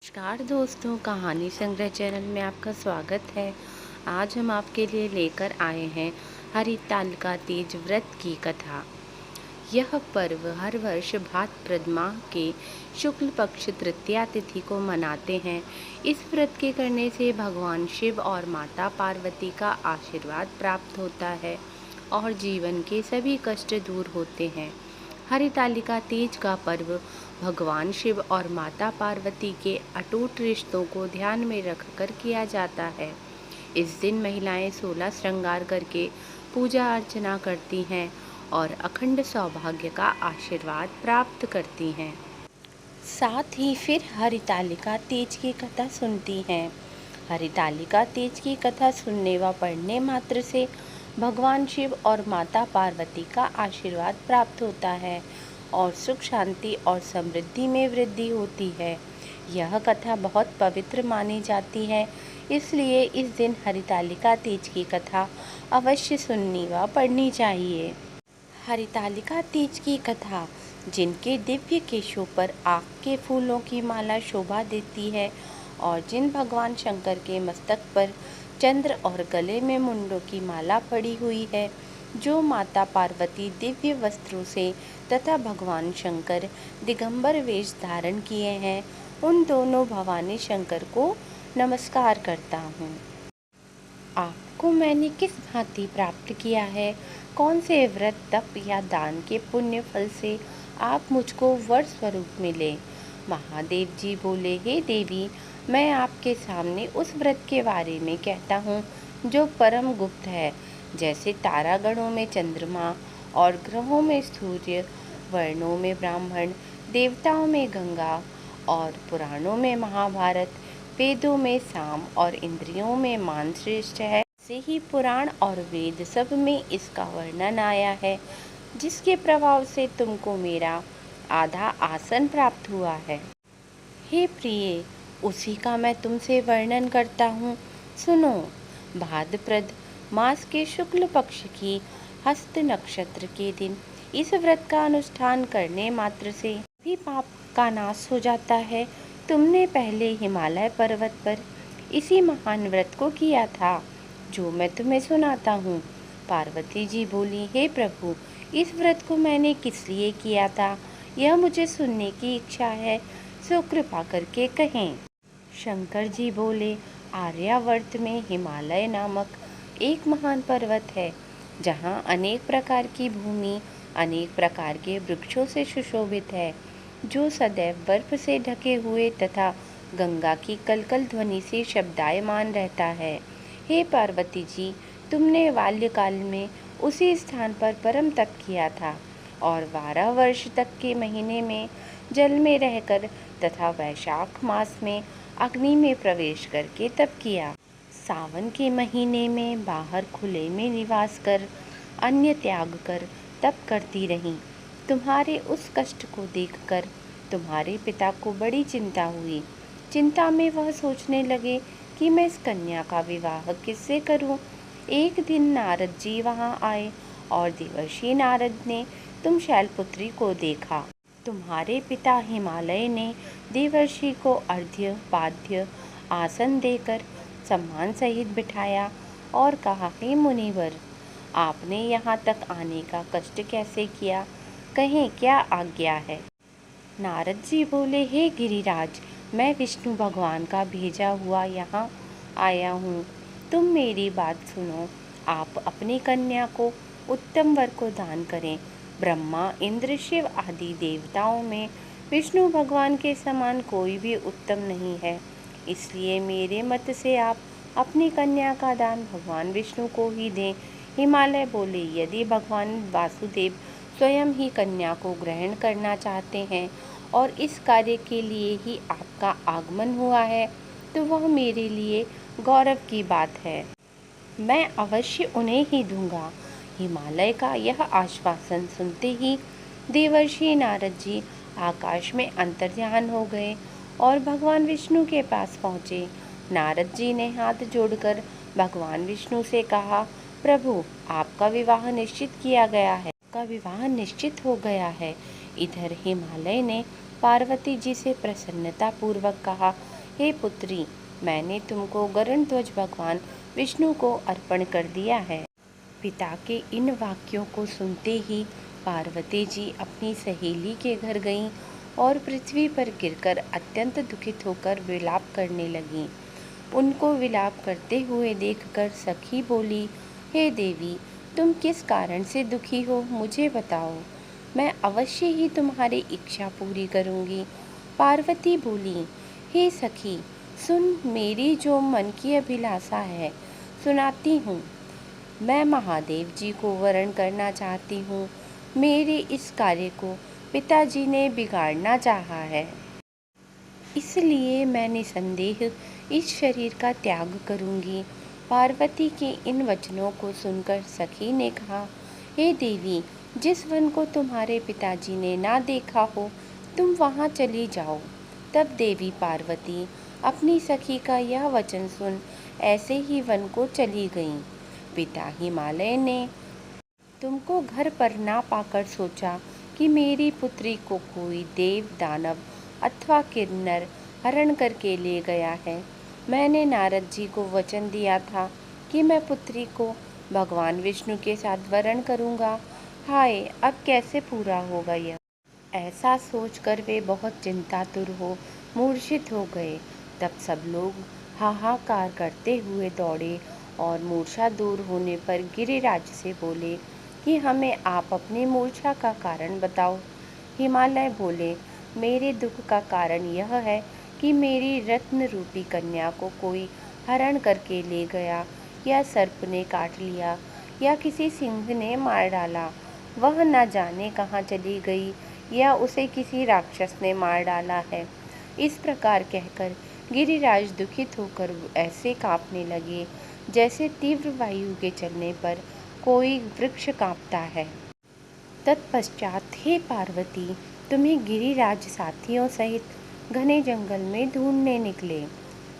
नमस्कार दोस्तों, कहानी संग्रह चैनल में आपका स्वागत है। आज हम आपके लिए लेकर आए हैं हरितालिका तीज व्रत की कथा। यह पर्व हर वर्ष भाद्रपद माह के शुक्ल पक्ष तृतीया तिथि को मनाते हैं। इस व्रत के करने से भगवान शिव और माता पार्वती का आशीर्वाद प्राप्त होता है और जीवन के सभी कष्ट दूर होते हैं। हरितालिका तीज का पर्व भगवान शिव और माता पार्वती के अटूट रिश्तों को ध्यान में रखकर किया जाता है। इस दिन महिलाएं 16 श्रृंगार करके पूजा अर्चना करती हैं और अखंड सौभाग्य का आशीर्वाद प्राप्त करती हैं। साथ ही फिर हरितालिका तीज की कथा सुनती हैं। हरितालिका तीज की कथा सुनने व पढ़ने मात्र से भगवान शिव और माता पार्वती का आशीर्वाद प्राप्त होता है और सुख शांति और समृद्धि में वृद्धि होती है। यह कथा बहुत पवित्र मानी जाती है, इसलिए इस दिन हरितालिका तीज की कथा अवश्य सुननी व पढ़नी चाहिए। हरितालिका तीज की कथा जिनके दिव्य केशों पर आक के फूलों की माला शोभा देती है और जिन भगवान शंकर के मस्तक पर चंद्र और गले में मुंडों की माला पड़ी हुई है, जो माता पार्वती दिव्य वस्त्रों से तथा भगवान शंकर दिगंबर वेश धारण किए हैं, उन दोनों भवानी शंकर को नमस्कार करता हूँ। आपको मैंने किस भांति प्राप्त किया है? कौन से व्रत, तप या दान के पुण्य फल से आप मुझको वर स्वरूप मिले? महादेव जी बोले, हे देवी, मैं आपके सामने उस व्रत के बारे में कहता हूँ जो परम गुप्त है। जैसे तारागणों में चंद्रमा और ग्रहों में सूर्य, वर्णों में ब्राह्मण, देवताओं में गंगा और पुराणों में महाभारत, वेदों में साम और इंद्रियों में मान श्रेष्ठ है, से ही पुराण और वेद सब में इसका वर्णन आया है, जिसके प्रभाव से तुमको मेरा आधा आसन प्राप्त हुआ है। हे प्रिय, उसी का मैं तुमसे वर्णन करता हूँ। सुनो, भाद्रपद मास के शुक्ल पक्ष की हस्त नक्षत्र के दिन इस व्रत का अनुष्ठान करने मात्र से भी पाप का नाश हो जाता है। तुमने पहले हिमालय पर्वत पर इसी महान व्रत को किया था, जो मैं तुम्हें सुनाता हूँ। पार्वती जी बोली, हे प्रभु, इस व्रत को मैंने किस लिए किया था, यह मुझे सुनने की इच्छा है, सो कृपा करके कहें। शंकर जी बोले, आर्यावर्त में हिमालय नामक एक महान पर्वत है, जहाँ अनेक प्रकार की भूमि अनेक प्रकार के वृक्षों से सुशोभित है, जो सदैव बर्फ से ढके हुए तथा गंगा की कलकल ध्वनि से शब्दायमान रहता है। हे पार्वती जी, तुमने बाल्यकाल में उसी स्थान पर परम तप किया था और 12 वर्ष तक के महीने में जल में रहकर तथा वैशाख मास में अग्नि में प्रवेश करके तप किया। सावन के महीने में बाहर खुले में निवास कर अन्न त्याग कर तप करती रही। तुम्हारे उस कष्ट को देखकर तुम्हारे पिता को बड़ी चिंता हुई। चिंता में वह सोचने लगे कि मैं इस कन्या का विवाह किससे करूं। एक दिन नारद जी वहां आए और देवर्षि नारद ने तुम शैलपुत्री को देखा। तुम्हारे पिता हिमालय ने देवर्षि को अर्घ्य पाद्य आसन देकर सम्मान सहित बिठाया और कहा, हे मुनिवर, आपने यहाँ तक आने का कष्ट कैसे किया? कहें, क्या आज्ञा है? नारद जी बोले, हे गिरिराज, मैं विष्णु भगवान का भेजा हुआ यहाँ आया हूँ। तुम मेरी बात सुनो। आप अपनी कन्या को उत्तम वर को दान करें। ब्रह्मा, इंद्र, शिव आदि देवताओं में विष्णु भगवान के समान कोई भी उत्तम नहीं है, इसलिए मेरे मत से आप अपनी कन्या का दान भगवान विष्णु को ही दें। हिमालय बोले, यदि भगवान वासुदेव स्वयं ही कन्या को ग्रहण करना चाहते हैं और इस कार्य के लिए ही आपका आगमन हुआ है, तो वह मेरे लिए गौरव की बात है। मैं अवश्य उन्हें ही दूंगा। हिमालय का यह आश्वासन सुनते ही देवर्षि नारद जी आकाश में अंतर्ध्यान हो गए और भगवान विष्णु के पास पहुँचे। नारद जी ने हाथ जोड़कर भगवान विष्णु से कहा, प्रभु, आपका विवाह निश्चित किया गया है, आपका विवाह निश्चित हो गया है। इधर हिमालय ने पार्वती जी से प्रसन्नता पूर्वक कहा, हे पुत्री, मैंने तुमको गरुड़ध्वज भगवान विष्णु को अर्पण कर दिया है। पिता के इन वाक्यों को सुनते ही पार्वती जी अपनी सहेली के घर गईं और पृथ्वी पर गिरकर अत्यंत दुखित होकर विलाप करने लगीं। उनको विलाप करते हुए देखकर सखी बोली, हे देवी, तुम किस कारण से दुखी हो, मुझे बताओ, मैं अवश्य ही तुम्हारी इच्छा पूरी करूंगी। पार्वती बोली, हे सखी, सुन, मेरी जो मन की अभिलाषा है सुनाती हूँ। मैं महादेव जी को वरण करना चाहती हूँ। मेरे इस कार्य को पिताजी ने बिगाड़ना चाहा है, इसलिए मैं निसंदेह इस शरीर का त्याग करूंगी। पार्वती के इन वचनों को सुनकर सखी ने कहा, हे देवी, जिस वन को तुम्हारे पिताजी ने ना देखा हो, तुम वहाँ चली जाओ। तब देवी पार्वती अपनी सखी का यह वचन सुन ऐसे ही वन को चली गईं। पिता हिमालय ने तुमको घर पर ना पाकर सोचा कि मेरी पुत्री को कोई देव, दानव अथवा किन्नर हरण करके ले गया है। मैंने नारद जी को वचन दिया था कि मैं पुत्री को भगवान विष्णु के साथ वरण करूँगा। हाय, अब कैसे पूरा होगा यह? ऐसा सोचकर वे बहुत चिंतातुर हो मूर्छित हो गए। तब सब लोग हाहाकार करते हुए दौड़े और मूर्छा दूर होने पर गिरिराज से बोले कि हमें आप अपनी मूर्छा का कारण बताओ। हिमालय बोले, मेरे दुख का कारण यह है कि मेरी रत्न रूपी कन्या को कोई हरण करके ले गया, या सर्प ने काट लिया, या किसी सिंह ने मार डाला। वह न जाने कहाँ चली गई, या उसे किसी राक्षस ने मार डाला है। इस प्रकार कहकर गिरिराज दुखित होकर ऐसे कांपने लगे जैसे तीव्र वायु के चलने पर कोई वृक्ष कांपता है। तत्पश्चात हे पार्वती, तुम्हें गिरिराज साथियों सहित घने जंगल में ढूंढने निकले।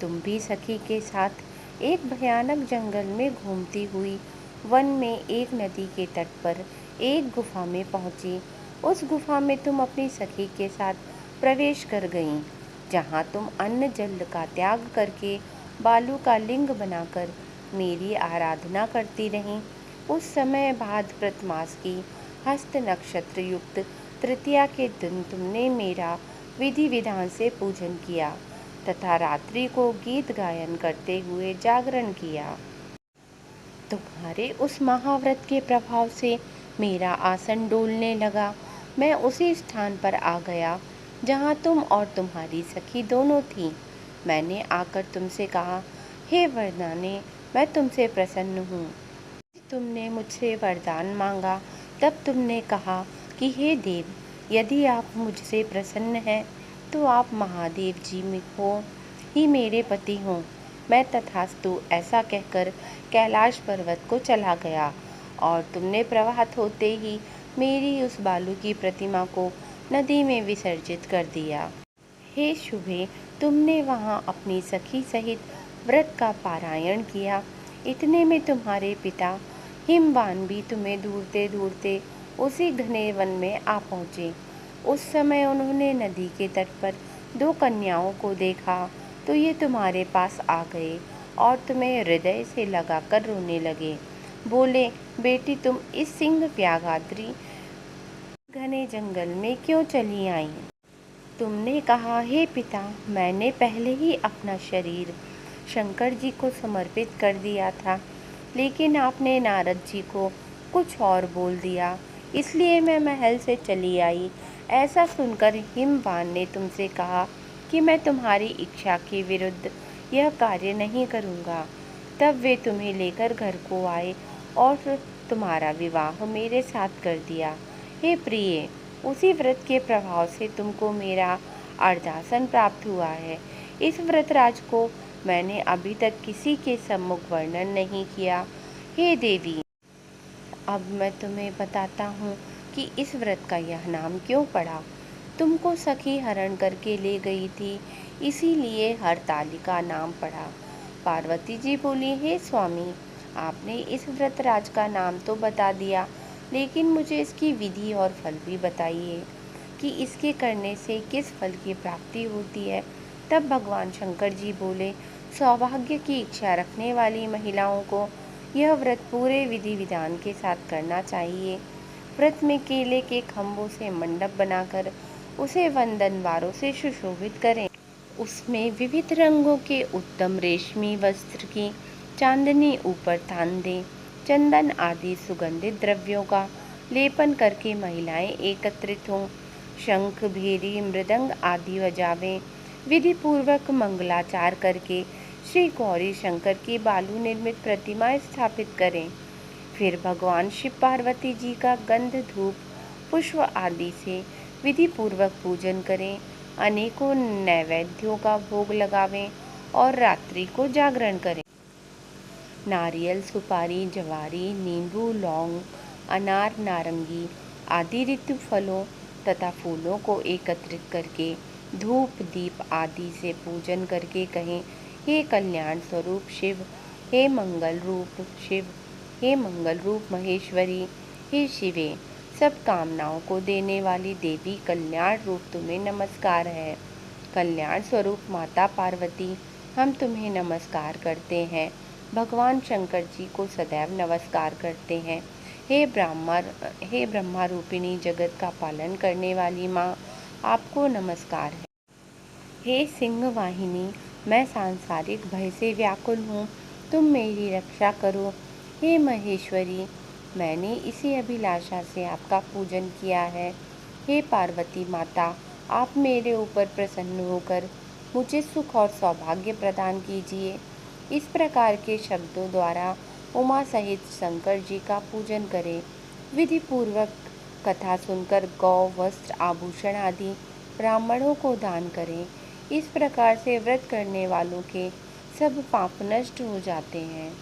तुम भी सखी के साथ एक भयानक जंगल में घूमती हुई वन में एक नदी के तट पर एक गुफा में पहुंची। उस गुफा में तुम अपनी सखी के साथ प्रवेश कर गईं, जहां तुम अन्न जल का त्याग करके बालू का लिंग बनाकर मेरी आराधना करती रहीं। उस समय भाद्रपद मास की हस्त नक्षत्र युक्त तृतीया के दिन तुमने मेरा विधि विधान से पूजन किया तथा रात्रि को गीत गायन करते हुए जागरण किया। तुम्हारे उस महाव्रत के प्रभाव से मेरा आसन डोलने लगा। मैं उसी स्थान पर आ गया जहाँ तुम और तुम्हारी सखी दोनों थीं। मैंने आकर तुमसे कहा, हे वरदाने, मैं तुमसे प्रसन्न हूँ। तुमने मुझसे वरदान मांगा, तब तुमने कहा कि हे देव, यदि आप मुझसे प्रसन्न हैं तो आप महादेव जी में हो ही मेरे पति हों। मैं तथास्तु ऐसा कहकर कैलाश पर्वत को चला गया और तुमने प्रभात होते ही मेरी उस बालू की प्रतिमा को नदी में विसर्जित कर दिया। हे शुभे, तुमने वहाँ अपनी सखी सहित व्रत का पारायण किया। इतने में तुम्हारे पिता हिमवान भी तुम्हें ढूंढते ढूंढते उसी घने वन में आ पहुँचे। उस समय उन्होंने नदी के तट पर दो कन्याओं को देखा तो ये तुम्हारे पास आ गए और तुम्हें हृदय से लगाकर रोने लगे। बोले, बेटी, तुम इस सिंह व्याघ्राद्रि घने जंगल में क्यों चली आई? तुमने कहा, हे पिता, मैंने पहले ही अपना शरीर शंकर जी को समर्पित कर दिया था, लेकिन आपने नारद जी को कुछ और बोल दिया, इसलिए मैं महल से चली आई। ऐसा सुनकर हिमवान ने तुमसे कहा कि मैं तुम्हारी इच्छा के विरुद्ध यह कार्य नहीं करूँगा। तब वे तुम्हें लेकर घर को आए और तुम्हारा विवाह मेरे साथ कर दिया। हे प्रिय, उसी व्रत के प्रभाव से तुमको मेरा अर्धासन प्राप्त हुआ है। इस व्रतराज को मैंने अभी तक किसी के सम्मुख वर्णन नहीं किया। हे देवी, अब मैं तुम्हें बताता हूँ कि इस व्रत का यह नाम क्यों पड़ा। तुमको सखी हरण करके ले गई थी, इसीलिए हरतालिका नाम पड़ा। पार्वती जी बोली, हे स्वामी, आपने इस व्रतराज का नाम तो बता दिया, लेकिन मुझे इसकी विधि और फल भी बताइए कि इसके करने से किस फल की प्राप्ति होती है। तब भगवान शंकर जी बोले, सौभाग्य की इच्छा रखने वाली महिलाओं को यह व्रत पूरे विधि विधान के साथ करना चाहिए। व्रत में केले के खम्भों से मंडप बनाकर उसे वंदनवारों से सुशोभित करें। उसमें विविध रंगों के उत्तम रेशमी वस्त्र की चांदनी ऊपर तान दें। चंदन आदि सुगंधित द्रव्यों का लेपन करके महिलाएं एकत्रित हों। शंख, भेरी, मृदंग आदि बजावें। विधि पूर्वक मंगलाचार करके श्री गौरी शंकर की बालू निर्मित प्रतिमा स्थापित करें। फिर भगवान शिव पार्वती जी का गंध, धूप, पुष्प आदि से विधि पूर्वक पूजन करें। अनेकों नैवेद्यों का भोग लगावें और रात्रि को जागरण करें। नारियल, सुपारी, जवारी, नींबू, लौंग, अनार, नारंगी आदि ऋतु फलों तथा फूलों को एकत्रित करके धूप, दीप आदि से पूजन करके कहें, हे कल्याण स्वरूप शिव, हे मंगल रूप शिव, हे मंगल रूप महेश्वरी, हे शिवे, सब कामनाओं को देने वाली देवी, कल्याण रूप तुम्हें नमस्कार है। कल्याण स्वरूप माता पार्वती, हम तुम्हें नमस्कार करते हैं। भगवान शंकर जी को सदैव नमस्कार करते हैं। हे ब्रह्मा रूपिणी जगत का पालन करने वाली माँ, आपको नमस्कार है। हे सिंह वाहिनी, मैं सांसारिक भय से व्याकुल हूँ, तुम मेरी रक्षा करो। हे महेश्वरी, मैंने इसी अभिलाषा से आपका पूजन किया है। हे पार्वती माता, आप मेरे ऊपर प्रसन्न होकर मुझे सुख और सौभाग्य प्रदान कीजिए। इस प्रकार के शब्दों द्वारा उमा सहित शंकर जी का पूजन करें। विधि पूर्वक कथा सुनकर गौ, वस्त्र, आभूषण आदि ब्राह्मणों को दान करें। इस प्रकार से व्रत करने वालों के सब पाप नष्ट हो जाते हैं।